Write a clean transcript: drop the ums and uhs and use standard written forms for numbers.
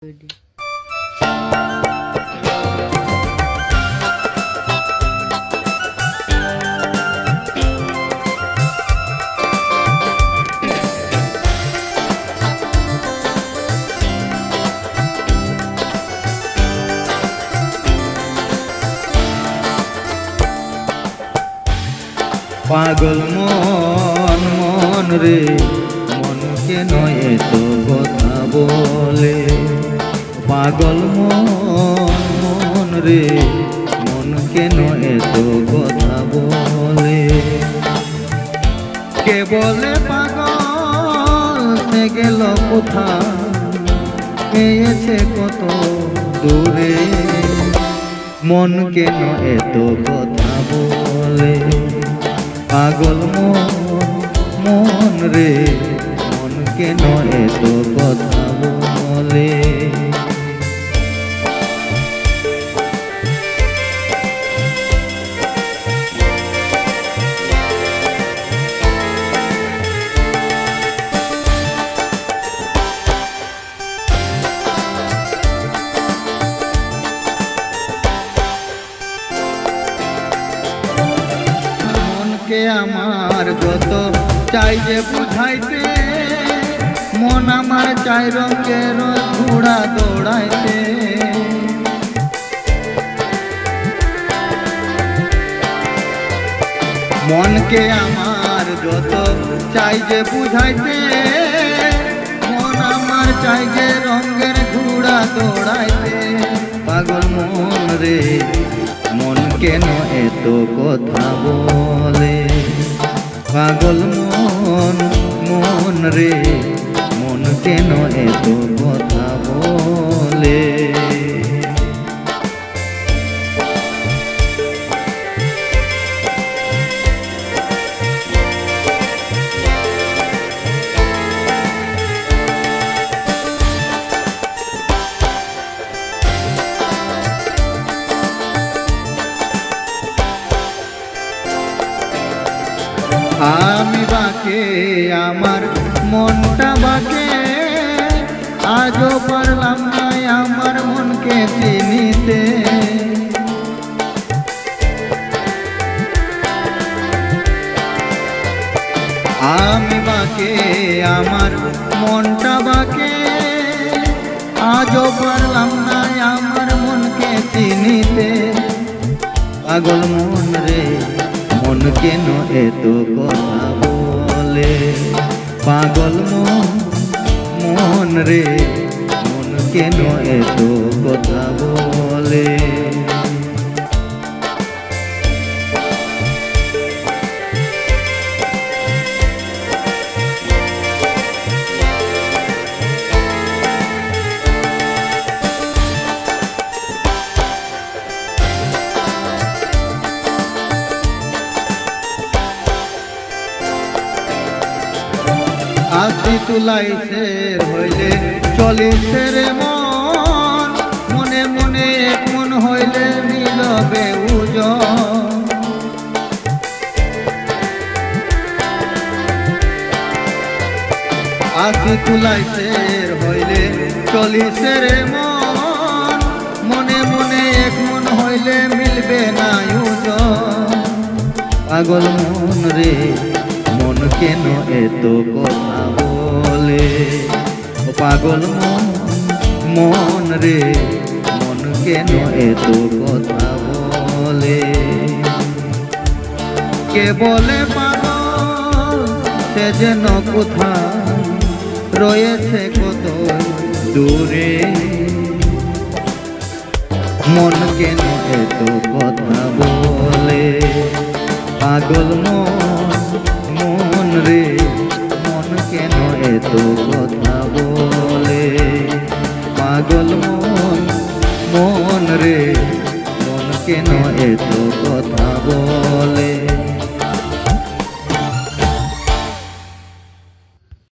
Good. पागल मन मन रे मन के नये तो कथा बोले पागल मन मन रे मन के नये तो कथा बोले के बोले पागल से गेल कोथा पेয়েছে কত দূরে मन के नये तो कथा बोले पागल मन रे मन के नये तो कथा बोले के आमार যত চাই যে বুঝাইতে মন আমার চাই রঙের ঘোড়া দৌড়াইতে মন কে আমার যত চাই যে বুঝাইতে মন আমার চাই যে রঙের ঘোড়া দৌড়াইতে পাগল মন রে मन के नये तो कथा बोले पागल मन मन रे मन के नये तो कथा बोले आमी बाके आमार मनटा बाके आजो पारलाम ना आमार मन के चिनिते आमी बाके आमार मनटा बाके आजो पारलाम ना आमार मन के चिनिते पागल मन रे मन के नये तो कथा बोले पागल मन रे मन के नये तो कथा बोले आशी तुलाइसेर हইলে চলিছে রে মন মনে মনে এক মন হইলে মিলবে উজন आशी तुलाइसेर हইলে চলিছে রে মন মনে মনে এক মন হইলে মিলবে না উজন পাগল মন রে मन के नये तो कथा बोले पागल मन रे मन के नये तो कथा बोले के बोले पागल से जेन कोथा रयेछे कत दूरे मन के नये तो कथा बोले पागल मन रे मन के नये तो कथा बोले पागल मन रे मन के नये तो कथा बोले।